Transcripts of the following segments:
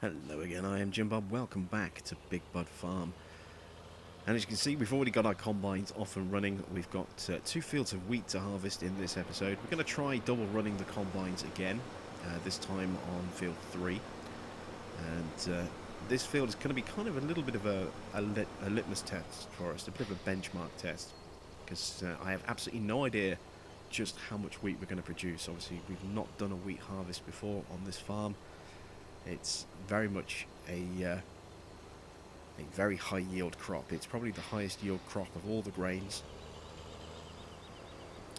Hello again, I am Jim Bob. Welcome back to Big Bud Farm. And as you can see, we've already got our combines off and running. We've got 2 fields of wheat to harvest in this episode. We're going to try double running the combines again, this time on field 3. And this field is going to be kind of a little bit of a litmus test for us, a bit of a benchmark test. Because I have absolutely no idea just how much wheat we're going to produce. Obviously, we've not done a wheat harvest before on this farm. It's very much a very high yield crop. It's probably the highest yield crop of all the grains.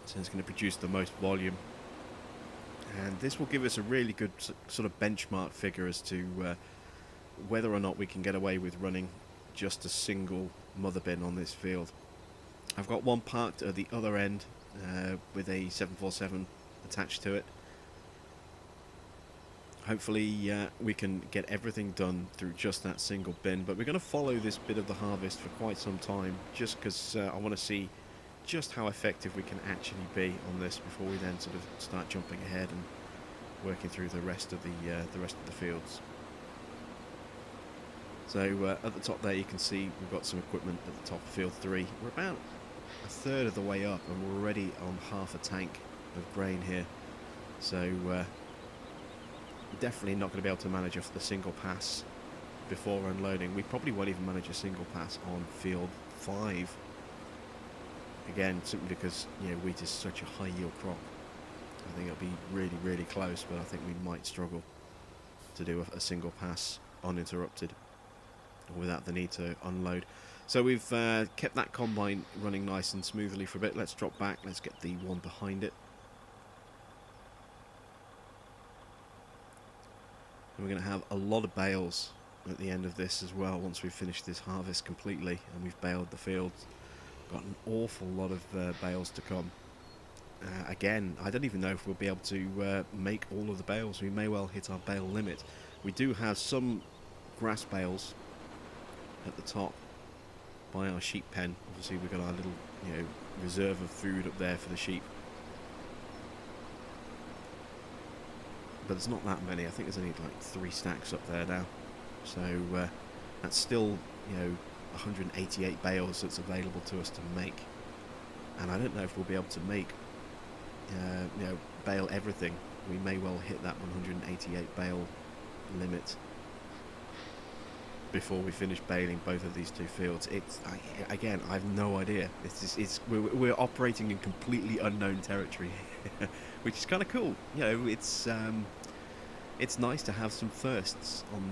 So it's going to produce the most volume. And this will give us a really good sort of benchmark figure as to whether or not we can get away with running just a single mother bin on this field. I've got one parked at the other end with a 747 attached to it. Hopefully we can get everything done through just that single bin, but we're going to follow this bit of the harvest for quite some time, just because I want to see just how effective we can actually be on this before we then sort of start jumping ahead and working through the rest of the fields. So at the top there you can see we've got some equipment at the top of field 3. We're about a third of the way up and we're already on half a tank of grain here. So definitely not going to be able to manage a single pass before unloading. We probably won't even manage a single pass on field 5. Again, simply because wheat is such a high yield crop. I think it'll be really, really close, but I think we might struggle to do a single pass uninterrupted without the need to unload. So we've kept that combine running nice and smoothly for a bit. Let's drop back. Let's get the one behind it. And we're going to have a lot of bales at the end of this as well once we've finished this harvest completely and we've baled the fields. Got an awful lot of bales to come. Again, I don't even know if we'll be able to make all of the bales. We may well hit our bale limit. We do have some grass bales at the top by our sheep pen. Obviously we've got our little reserve of food up there for the sheep. But there's not that many. I think there's only like 3 stacks up there now. So that's still 188 bales that's available to us to make. And I don't know if we'll be able to make bale everything. We may well hit that 188 bale limit before we finish baling both of these 2 fields. Again, I have no idea. We're operating in completely unknown territory, which is kind of cool. It's nice to have some firsts on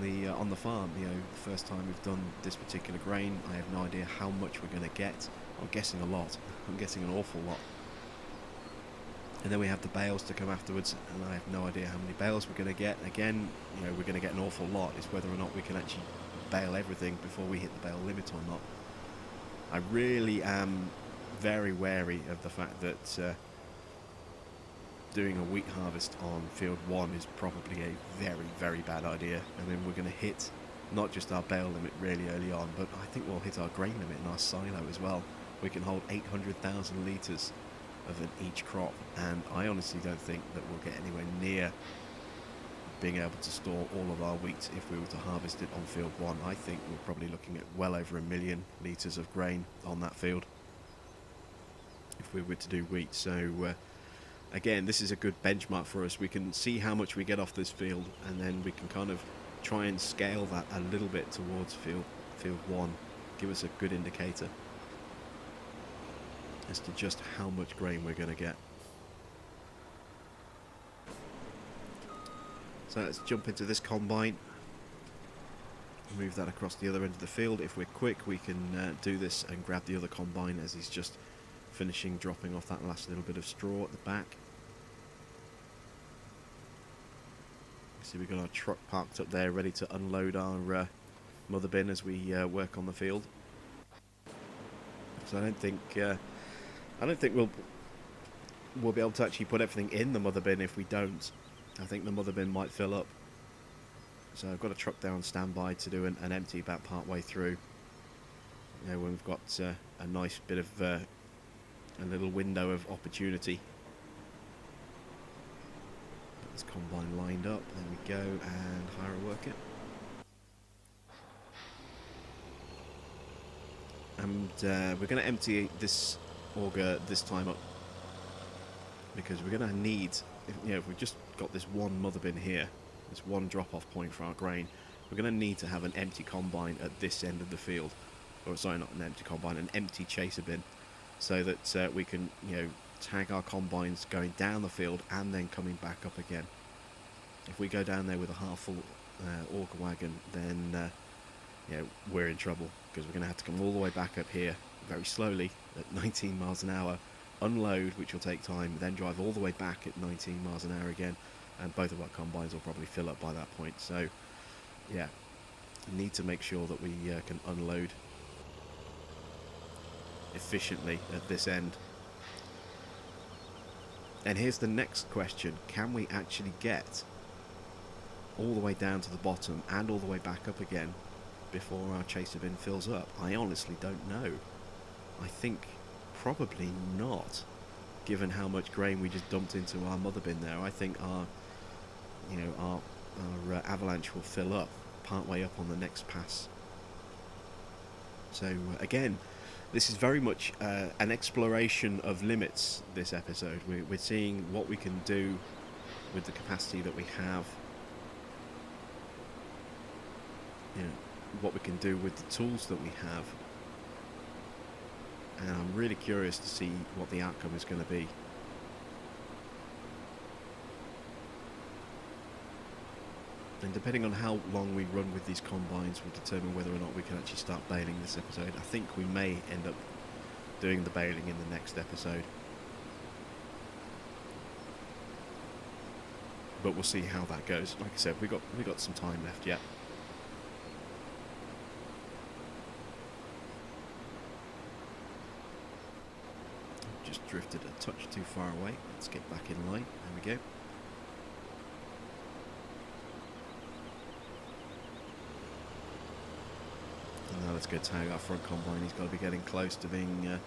the farm. The first time we've done this particular grain, I have no idea how much we're going to get. I'm guessing a lot. I'm guessing an awful lot. And then we have the bales to come afterwards, and I have no idea how many bales we're going to get. Again, we're going to get an awful lot. It's whether or not we can actually bale everything before we hit the bale limit or not. I really am very wary of the fact that doing a wheat harvest on field 1 is probably a very, very bad idea. And then we're going to hit not just our bale limit really early on, but I think we'll hit our grain limit in our silo as well. We can hold 800,000 litres of each crop, and I honestly don't think that we'll get anywhere near being able to store all of our wheat if we were to harvest it on field 1. I think we're probably looking at well over 1 million litres of grain on that field if we were to do wheat. So again, this is a good benchmark for us. We can see how much we get off this field, and then we can kind of try and scale that a little bit towards field 1. Give us a good indicator as to just how much grain we're going to get. So let's jump into this combine, move that across the other end of the field. If we're quick, we can do this and grab the other combine as he's just finishing dropping off that last little bit of straw at the back. See, we've got our truck parked up there ready to unload our mother bin as we work on the field. So I don't think we'll be able to actually put everything in the mother bin if we don't. I think the mother bin might fill up. So I've got a truck there on standby to do an empty about part way through. When we've got a nice bit of a little window of opportunity. Get this combine lined up. There we go, and hire a worker. and we're going to empty this auger this time up, because we're going to need, if we've just got this one mother bin here, this one drop-off point for our grain, we're going to need to have an empty combine at this end of the field, or sorry, not an empty combine, an empty chaser bin, so that we can, tag our combines going down the field and then coming back up again. If we go down there with a half full auger wagon, then we're in trouble, because we're going to have to come all the way back up here very slowly at 19 miles an hour, unload, which will take time, then drive all the way back at 19 miles an hour again, and both of our combines will probably fill up by that point. So yeah, need to make sure that we can unload efficiently at this end. And here's the next question: can we actually get all the way down to the bottom and all the way back up again before our chaser bin fills up? I honestly don't know. I think probably not, given how much grain we just dumped into our mother bin there. I think our avalanche will fill up part way up on the next pass. So again, this is very much an exploration of limits, this episode. We're seeing what we can do with the capacity that we have, what we can do with the tools that we have, and I'm really curious to see what the outcome is going to be. And depending on how long we run with these combines will determine whether or not we can actually start baling this episode. I think we may end up doing the baling in the next episode, but we'll see how that goes. Like I said, we got some time left yet. Just drifted a touch too far away. Let's get back in line. There we go. And now let's go tag our front combine. He's got to be getting close to being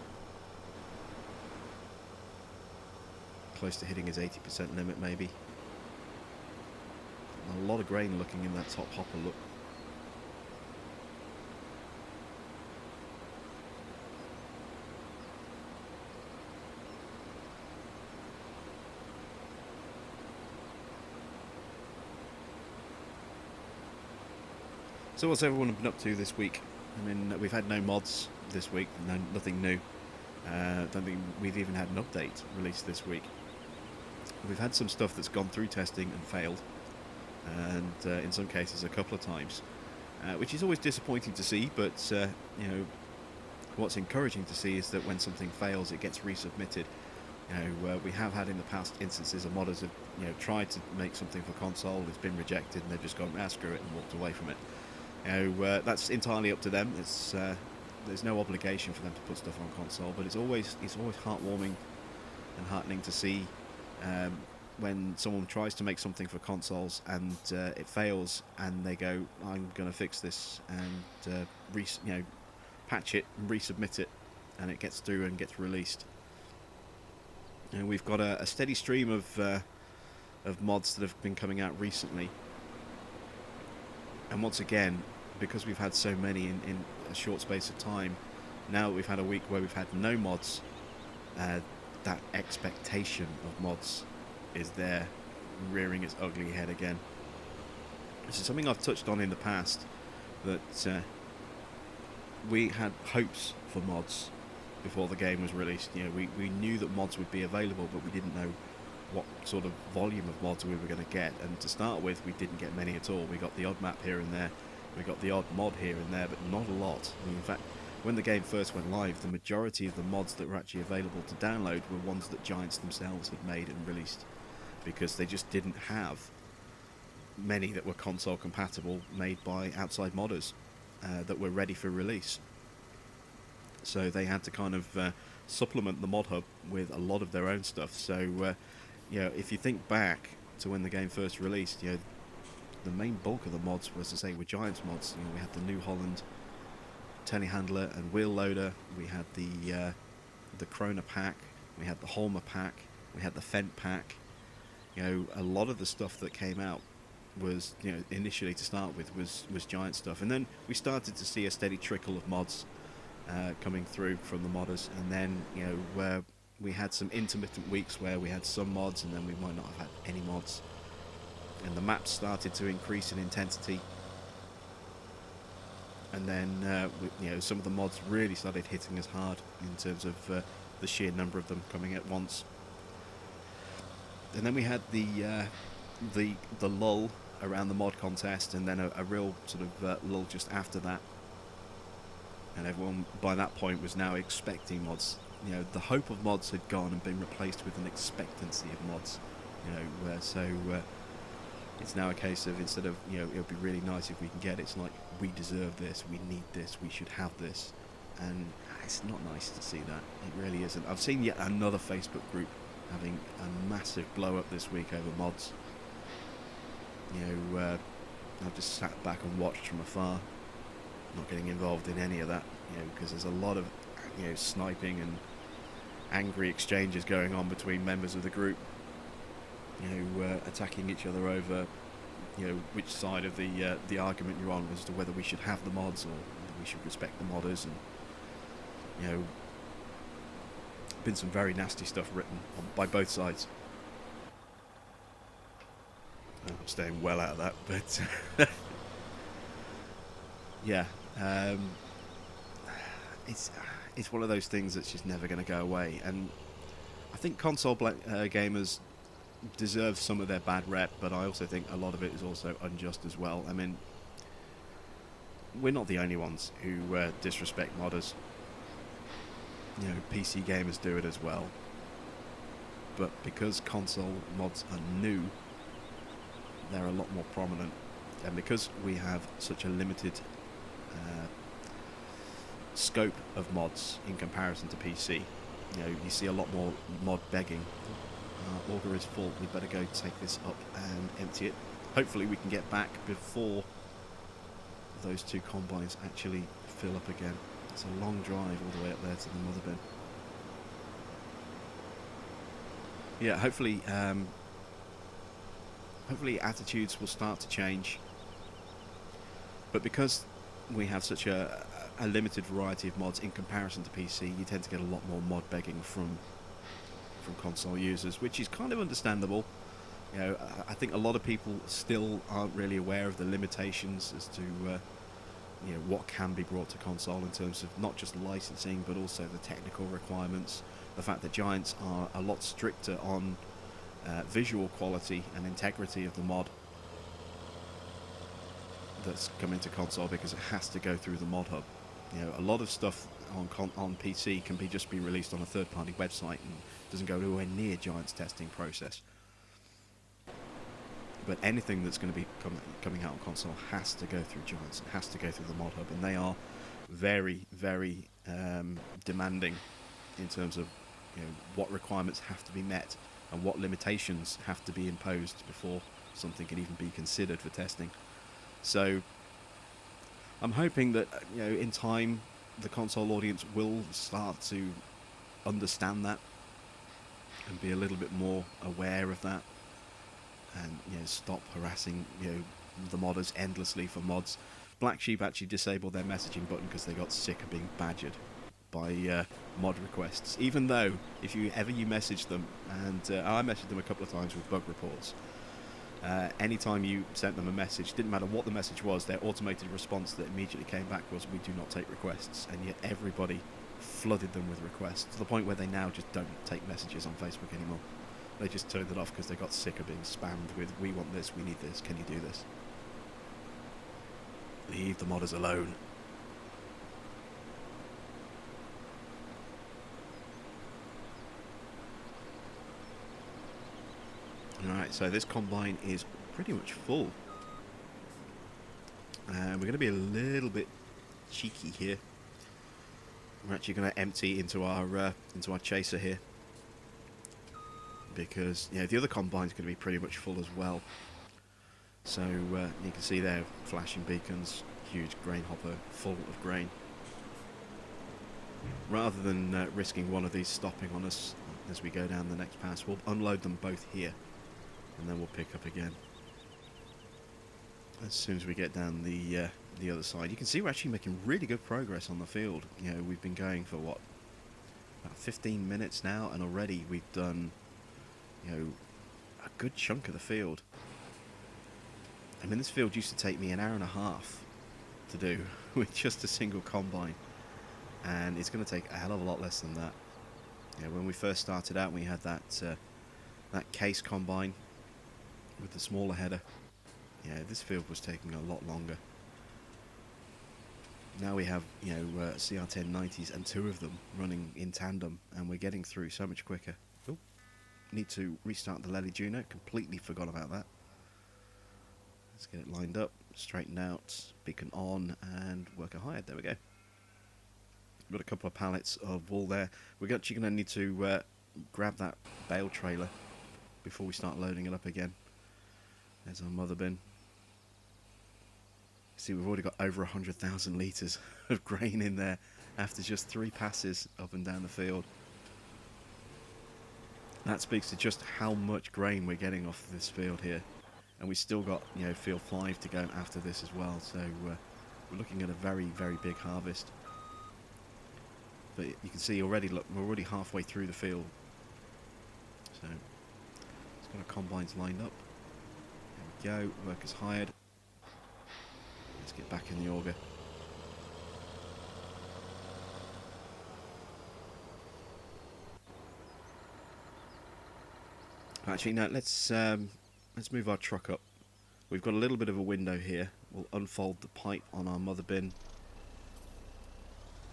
close to hitting his 80% limit, maybe. A lot of grain looking in that top hopper, look. So what's everyone been up to this week? I mean, we've had no mods this week, nothing new. Don't think we've even had an update released this week. We've had some stuff that's gone through testing and failed, and in some cases a couple of times, which is always disappointing to see, but what's encouraging to see is that when something fails, it gets resubmitted. We have had in the past instances of modders have tried to make something for console, it's been rejected, and they've just gone, screw it, and walked away from it. That's entirely up to them. There's no obligation for them to put stuff on console, but it's always heartwarming and heartening to see when someone tries to make something for consoles and it fails, and they go, I'm going to fix this, and patch it and resubmit it, and it gets through and gets released. And we've got a steady stream of mods that have been coming out recently. And once again, because we've had so many in a short space of time, now that we've had a week where we've had no mods, that expectation of mods is there, rearing its ugly head again. This is something I've touched on in the past, that we had hopes for mods before the game was released. We knew that mods would be available, but we didn't know what sort of volume of mods we were going to get, and to start with we didn't get many at all. We got the odd map here and there, we got the odd mod here and there, but not a lot. I mean, in fact, when the game first went live, the majority of the mods that were actually available to download were ones that Giants themselves had made and released, because they just didn't have many that were console compatible, made by outside modders that were ready for release. So they had to kind of supplement the mod hub with a lot of their own stuff. So if you think back to when the game first released, the main bulk of the mods, was to say, were Giants mods. We had the New Holland telehandler and wheel loader, we had the Krona pack, we had the Holmer pack, we had the Fent pack. A lot of the stuff that came out was, initially to start with, was Giant stuff, and then we started to see a steady trickle of mods coming through from the modders, and then where we had some intermittent weeks where we had some mods and then we might not have had any mods, and the maps started to increase in intensity, and then some of the mods really started hitting us hard in terms of the sheer number of them coming at once. And then we had the lull around the mod contest, and then a real sort of lull just after that, and everyone by that point was now expecting mods. The hope of mods had gone and been replaced with an expectancy of mods. So it's now a case of, instead of it would be really nice if we can get it, it's like, we deserve this, we need this, we should have this, and it's not nice to see that. It really isn't. I've seen yet another Facebook group having a massive blow up this week over mods. I've just sat back and watched from afar, not getting involved in any of that, because there's a lot of sniping and angry exchanges going on between members of the group, attacking each other over which side of the argument you're on as to whether we should have the mods or whether we should respect the modders. And been some very nasty stuff written by both sides. I'm staying well out of that, but yeah, it's one of those things that's just never going to go away. And I think console gamers deserve some of their bad rep, but I also think a lot of it is also unjust as well. I mean, we're not the only ones who disrespect modders. PC gamers do it as well. But because console mods are new, they're a lot more prominent, and because we have such a limited scope of mods in comparison to PC, you see a lot more mod begging. Auger is full, we better go take this up and empty it. Hopefully we can get back before those two combines actually fill up again. It's a long drive all the way up there to the mother bin. Yeah, hopefully attitudes will start to change, but because we have such a limited variety of mods in comparison to PC, you tend to get a lot more mod begging from console users, which is kind of understandable. I think a lot of people still aren't really aware of the limitations as to what can be brought to console in terms of not just licensing but also the technical requirements. The fact that Giants are a lot stricter on visual quality and integrity of the mod that's come into console, because it has to go through the mod hub. A lot of stuff on PC can just be released on a third-party website and doesn't go anywhere near Giant's testing process. But anything that's going to be coming out on console has to go through Giants, it has to go through the mod hub, and they are very, very demanding in terms of what requirements have to be met and what limitations have to be imposed before something can even be considered for testing. So I'm hoping that in time the console audience will start to understand that and be a little bit more aware of that, and stop harassing the modders endlessly for mods. Black Sheep actually disabled their messaging button because they got sick of being badgered by mod requests, even though if you message them, and I messaged them a couple of times with bug reports, anytime you sent them a message, didn't matter what the message was, their automated response that immediately came back was, "We do not take requests," and yet everybody flooded them with requests to the point where they now just don't take messages on Facebook anymore. They just turned it off because they got sick of being spammed with, "We want this, we need this, can you do this?" Leave the modders alone. Alright, so this combine is pretty much full. We're going to be a little bit cheeky here. We're actually going to empty into our chaser here, because the other combine's going to be pretty much full as well. So you can see there, flashing beacons, huge grain hopper full of grain. Rather than risking one of these stopping on us as we go down the next pass, we'll unload them both here, and then we'll pick up again as soon as we get down the the other side. You can see we're actually making really good progress on the field. You know, we've been going for what, about 15 minutes now, and already we've done, you know, a good chunk of the field. I mean, this field used to take me an hour and a half to do with just a single combine, and it's going to take a hell of a lot less than that. You know, when we first started out, we had that that case combine with the smaller header. Yeah, this field was taking a lot longer. Now we have, you know, CR1090s and 2 of them running in tandem, and we're getting through so much quicker. Oh, need to restart the Lely Juno. Completely forgot about that. Let's get it lined up, straightened out, beacon on, and worker hired. There we go. Got a couple of pallets of wool there. We're actually going to need to grab that bale trailer before we start loading it up again. There's our mother bin. See, we've already got over 100,000 litres of grain in there after just 3 passes up and down the field. That speaks to just how much grain we're getting off this field here. And we still got, you know, field 5 to go after this as well. So we're looking at a very, very big harvest. But you can see already, look, we're already halfway through the field. So it's got our combines lined up. There we go, workers hired. Let's get back in the auger. Actually, no, let's move our truck up. We've got a little bit of a window here. We'll unfold the pipe on our mother bin,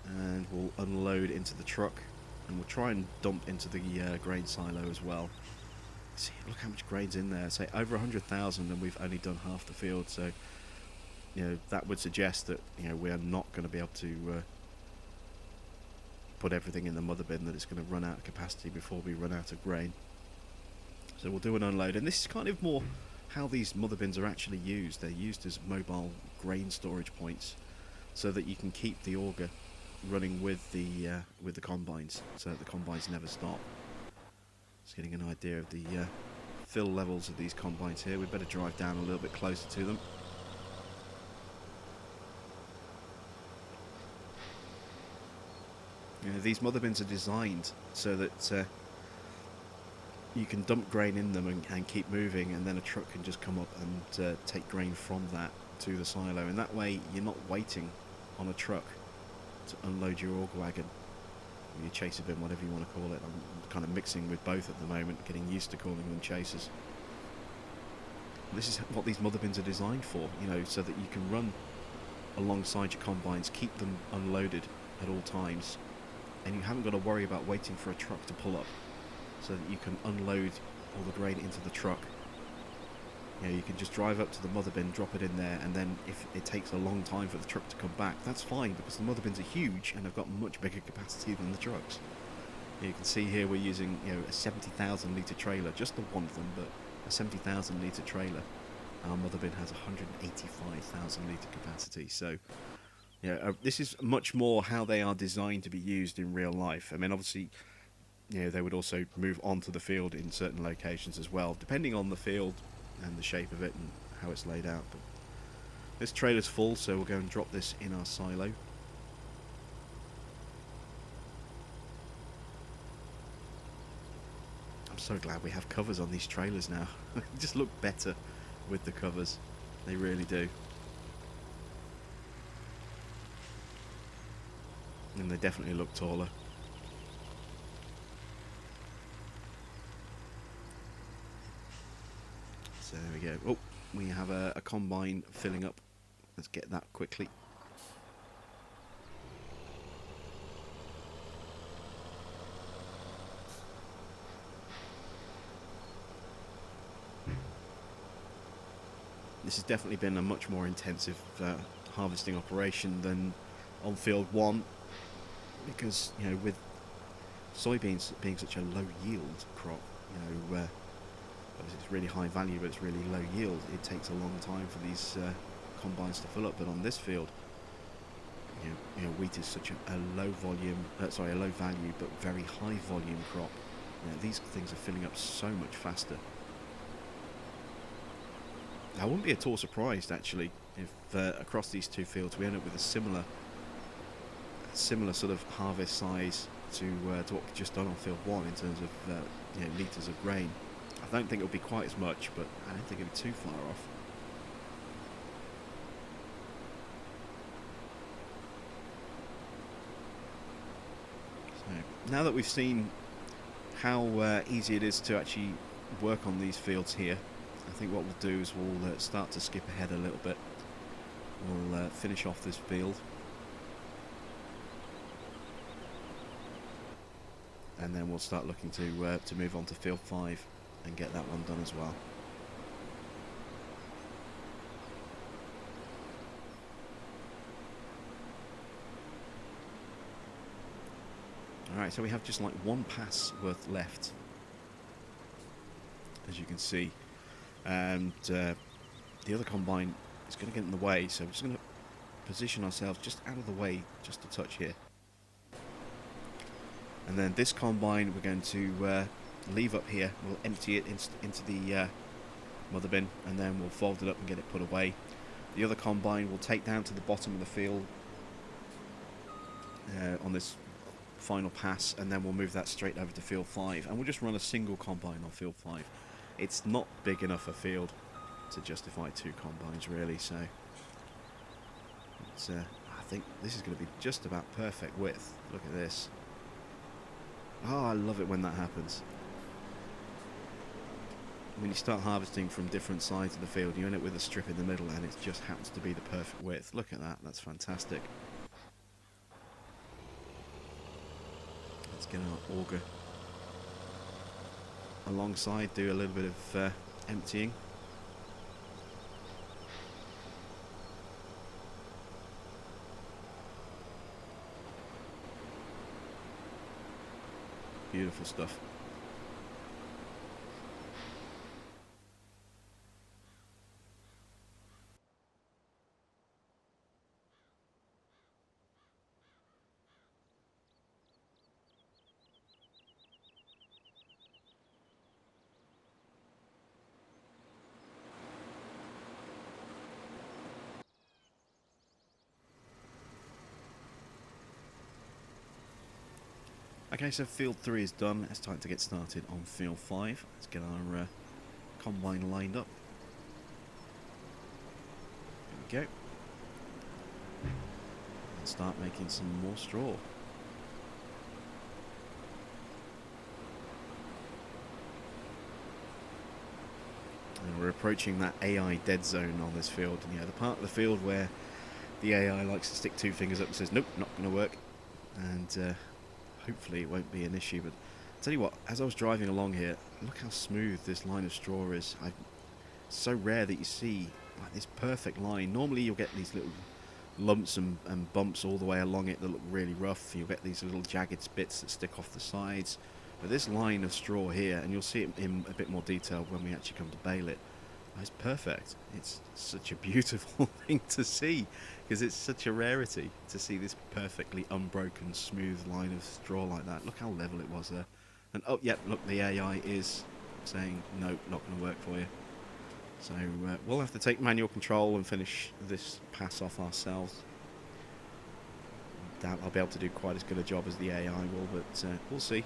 and we'll unload into the truck, and we'll try and dump into the grain silo as well. See, look how much grain's in there. Say over 100,000, and we've only done half the field. So, you know, that would suggest that, you know, we are not going to be able to put everything in the mother bin, that it's going to run out of capacity before we run out of grain. So we'll do an unload, and this is kind of more how these mother bins are actually used. They're used as mobile grain storage points, so that you can keep the auger running with the combines, so that the combines never stop. Just getting an idea of the fill levels of these combines here. We'd better drive down a little bit closer to them. You know, these mother bins are designed so that you can dump grain in them and keep moving, and then a truck can just come up and take grain from that to the silo, and that way you're not waiting on a truck to unload your auger wagon or your chaser bin, whatever you want to call it. I'm kind of mixing with both at the moment, getting used to calling them chasers. This is what these mother bins are designed for, you know, so that you can run alongside your combines, keep them unloaded at all times, and you haven't got to worry about waiting for a truck to pull up, so that you can unload all the grain into the truck. You know, you can just drive up to the mother bin, drop it in there, and then if it takes a long time for the truck to come back, that's fine, because the mother bins are huge and they've got much bigger capacity than the trucks. You can see here we're using, you know, a 70,000 litre trailer, just the one of them, but a 70,000 litre trailer. Our mother bin has 185,000 litre capacity. So, you know, this is much more how they are designed to be used in real life. I mean, obviously, you know, they would also move onto the field in certain locations as well, depending on the field and the shape of it and how it's laid out. But this trailer's full, so we'll go and drop this in our silo. I'm so glad we have covers on these trailers now. They just look better with the covers. They really do. And they definitely look taller. So there we go. Oh, we have a combine filling up. Let's get that quickly. This has definitely been a much more intensive harvesting operation than on field 1, because, you know, with soybeans being such a low yield crop, you know, obviously it's really high value, but it's really low yield. It takes a long time for these combines to fill up. But on this field, you know, wheat is such a low volume, a low value but very high volume crop. You know, these things are filling up so much faster. I wouldn't be at all surprised actually if across these two fields we end up with a similar sort of harvest size to what we've just done on field 1 in terms of litres of grain. I don't think it'll be quite as much, but I don't think it'll be too far off. So now that we've seen how easy it is to actually work on these fields here, I think what we'll do is we'll start to skip ahead a little bit. We'll finish off this field, and then we'll start looking to move on to field 5 and get that one done as well. Alright, so we have just like one pass worth left, as you can see, and the other combine is going to get in the way, so we're just going to position ourselves just out of the way, just a touch here. And then this combine we're going to leave up here. We'll empty it into the mother bin, and then we'll fold it up and get it put away. The other combine we'll take down to the bottom of the field on this final pass, and then we'll move that straight over to field 5, and we'll just run a single combine on field 5. It's not big enough a field to justify 2 combines really, so it's, I think this is going to be just about perfect width. Look at this. Oh, I love it when that happens. When you start harvesting from different sides of the field, you end up with a strip in the middle and it just happens to be the perfect width. Look at that, that's fantastic. Let's get our auger alongside, do a little bit of emptying. Beautiful stuff. Okay, so field 3 is done. It's time to get started on field 5. Let's get our combine lined up. There we go. And start making some more straw. And we're approaching that AI dead zone on this field. And, the part of the field where the AI likes to stick 2 fingers up and says, nope, not going to work. And hopefully it won't be an issue, but I'll tell you what, as I was driving along here, look how smooth this line of straw is. It's so rare that you see like this perfect line. Normally you'll get these little lumps and bumps all the way along it that look really rough. You'll get these little jagged bits that stick off the sides. But this line of straw here, and you'll see it in a bit more detail when we actually come to bale it, it's perfect. It's such a beautiful thing to see, because it's such a rarity to see this perfectly unbroken, smooth line of straw like that. Look how level it was there. And oh, yep, look, the AI is saying, no, not going to work for you. So we'll have to take manual control and finish this pass off ourselves. Doubt I'll be able to do quite as good a job as the AI will, but we'll see.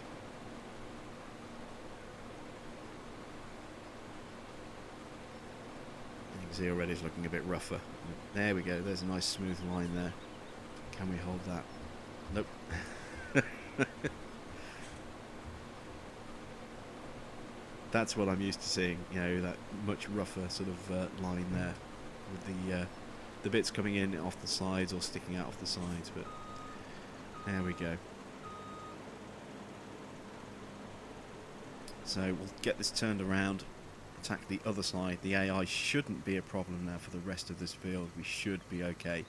See, already is looking a bit rougher. There we go, there's a nice smooth line there. Can we hold that? Nope. That's what I'm used to seeing, that much rougher sort of line there, with the bits coming in off the sides or sticking out off the sides, but there we go. So we'll get this turned around, attack the other side. The AI shouldn't be a problem now for the rest of this field. We should be okay.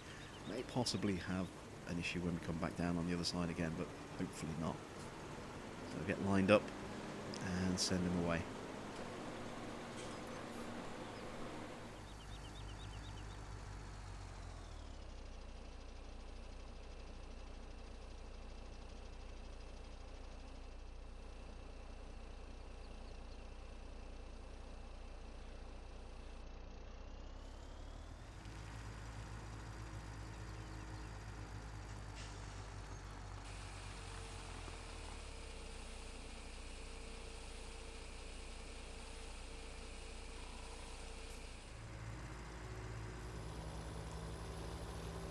May possibly have an issue when we come back down on the other side again, but hopefully not. So get lined up and send him away.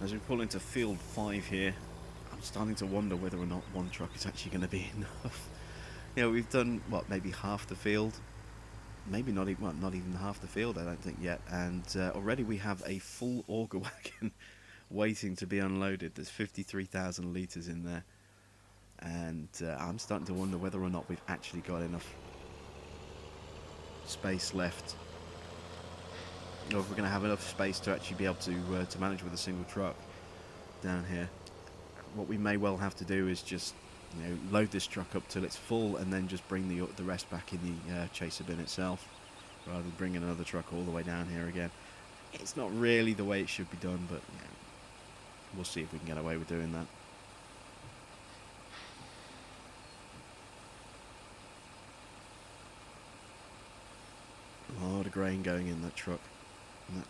As we pull into field 5 here, I'm starting to wonder whether or not one truck is actually going to be enough. You know, we've done, what, maybe half the field? Maybe not even, well, not even half the field, I don't think, yet. And already we have a full auger wagon waiting to be unloaded. There's 53,000 litres in there. And I'm starting to wonder whether or not we've actually got enough space left, or if we're going to have enough space to actually be able to manage with a single truck down here. What we may well have to do is just, you know, load this truck up till it's full and then just bring the rest back in the chaser bin itself, rather than bringing another truck all the way down here again. It's not really the way it should be done, but you know, we'll see if we can get away with doing that. A lot of grain going in that truck, and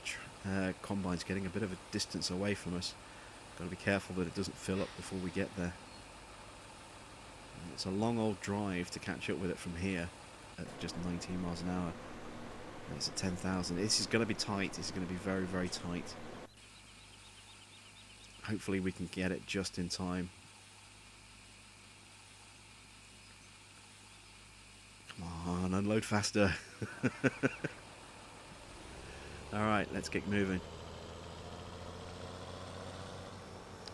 that combine's getting a bit of a distance away from us. Got to be careful that it doesn't fill up before we get there. And it's a long old drive to catch up with it from here at just 19 miles an hour. And it's at 10,000. This is going to be tight. This is going to be very, very tight. Hopefully we can get it just in time. Come on, unload faster. Alright, let's get moving.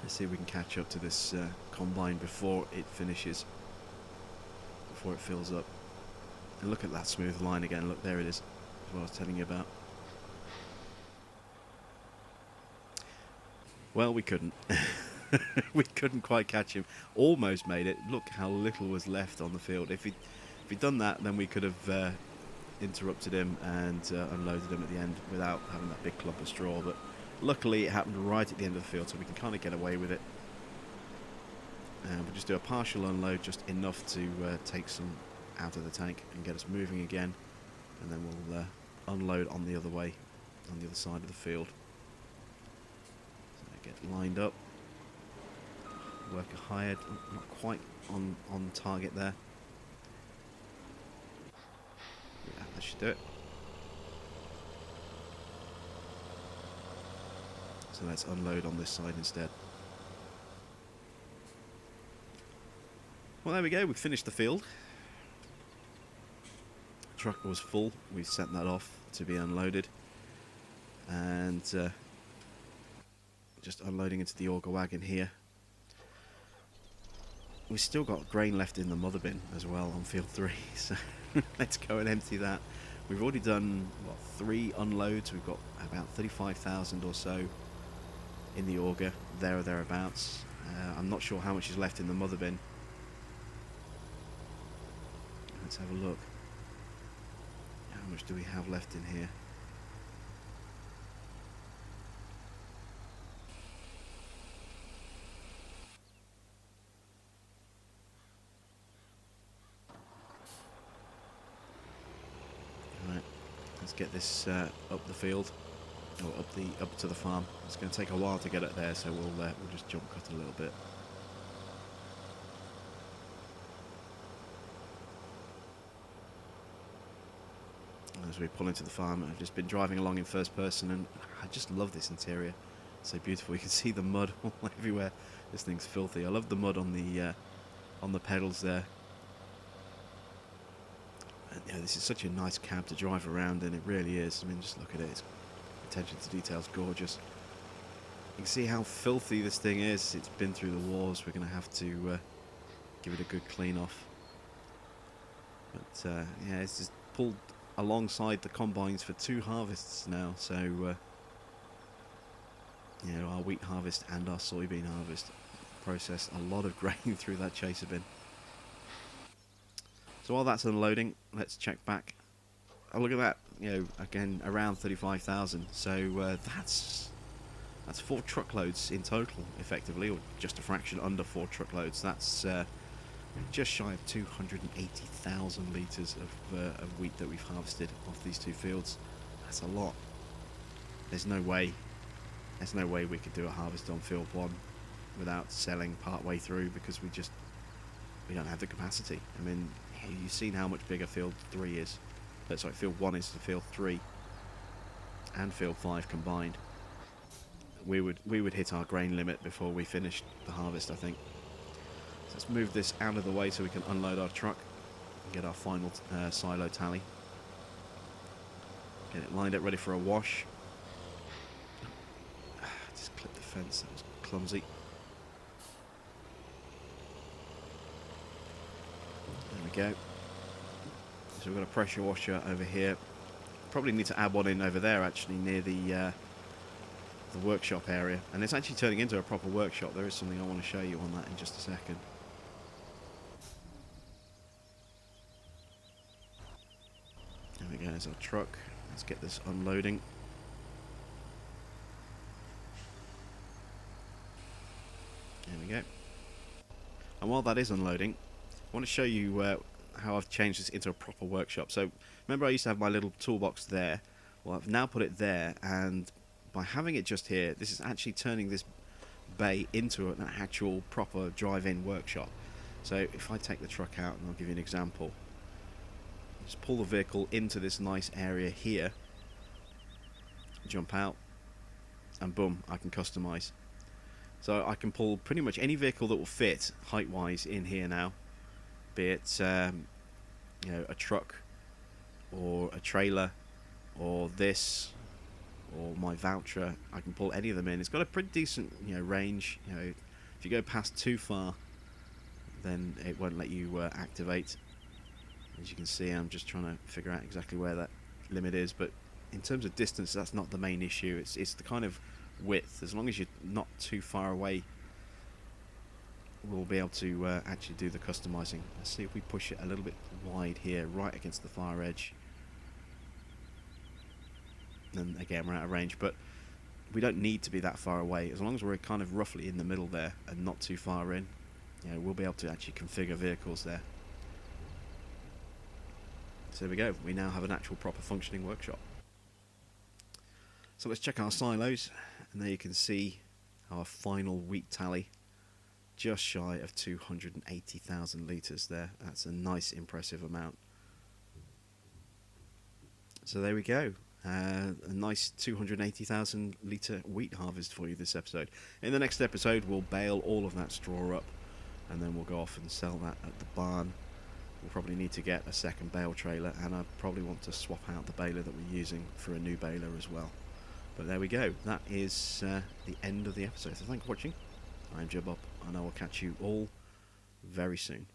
Let's see if we can catch up to this combine before it finishes, before it fills up. And look at that smooth line again. Look, there it is. That's what I was telling you about. Well, we couldn't. We couldn't quite catch him. Almost made it. Look how little was left on the field. If he'd done that, then we could have interrupted him and unloaded him at the end without having that big clump of straw. But luckily, it happened right at the end of the field, so we can kind of get away with it. And we'll just do a partial unload, just enough to take some out of the tank and get us moving again. And then we'll unload on the other way, on the other side of the field. So get lined up. Worker hired, not quite on target there. Yeah, that should do it. So let's unload on this side instead. Well, there we go, we finished the field. The truck was full, we sent that off to be unloaded. And just unloading into the auger wagon here. We've still got grain left in the mother bin as well on field 3, so let's go and empty that. We've already done, what, 3 unloads. We've got about 35,000 or so in the auger, there or thereabouts. I'm not sure how much is left in the mother bin. Let's have a look. How much do we have left in here? Right, let's get this up the field, or up to the farm. It's going to take a while to get it there, so we'll just jump cut a little bit. As we pull into the farm, I've just been driving along in first person, and I just love this interior. It's so beautiful. You can see the mud all everywhere. This thing's filthy. I love the mud on the pedals there. And, yeah, this is such a nice cab to drive around in. It really is. I mean, just look at it. Its attention to detail is gorgeous. You can see how filthy this thing is. It's been through the wars. We're going to have to give it a good clean off. But yeah, it's just pulled alongside the combines for 2 harvests now, so you know, our wheat harvest and our soybean harvest processed a lot of grain through that chaser bin. So while that's unloading, let's check back. Oh, look at that, you know, again around 35,000. So that's 4 truckloads in total, effectively, or just a fraction under 4 truckloads. That's just shy of 280,000 litres of wheat that we've harvested off these 2 fields. That's a lot. There's no way we could do a harvest on field 1 without selling part way through, because we don't have the capacity. I mean, you've seen how much bigger field 3 is. Sorry, field 1 is to field 3 and field 5 combined. we would hit our grain limit before we finished the harvest, I think. So let's move this out of the way so we can unload our truck and get our final silo tally. Get it lined up ready for a wash. Just clipped the fence, that was clumsy. There we go. So we've got a pressure washer over here. Probably need to add one in over there, actually, near the workshop area. And it's actually turning into a proper workshop. There is something I want to show you on that in just a second. There we go, there's our truck. Let's get this unloading. There we go. And while that is unloading, I want to show you how I've changed this into a proper workshop. So remember I used to have my little toolbox there. Well, I've now put it there, and by having it just here, this is actually turning this bay into an actual proper drive-in workshop. So if I take the truck out, and I'll give you an example. Just pull the vehicle into this nice area here, jump out, and boom, I can customize. So I can pull pretty much any vehicle that will fit height-wise in here now, be it you know, a truck or a trailer or this or my voucher. I can pull any of them in. It's got a pretty decent, you know, range. You know, if you go past too far, then it won't let you activate. As you can see, I'm just trying to figure out exactly where that limit is, but in terms of distance, that's not the main issue. It's the kind of width. As long as you're not too far away, we'll be able to actually do the customizing. Let's see if we push it a little bit wide here, right against the far edge. And again, we're out of range, but we don't need to be that far away. As long as we're kind of roughly in the middle there and not too far in, you know, we'll be able to actually configure vehicles there. So there we go, we now have an actual proper functioning workshop. So let's check our silos, and there you can see our final wheat tally, just shy of 280,000 litres there. That's a nice impressive amount. So there we go, a nice 280,000 litre wheat harvest for you this episode. In the next episode we'll bale all of that straw up, and then we'll go off and sell that at the barn. We'll probably need to get a second bale trailer, and I probably want to swap out the baler that we're using for a new baler as well. But there we go, that is the end of the episode. So thanks for watching. I'm Joe Bob, and I will catch you all very soon.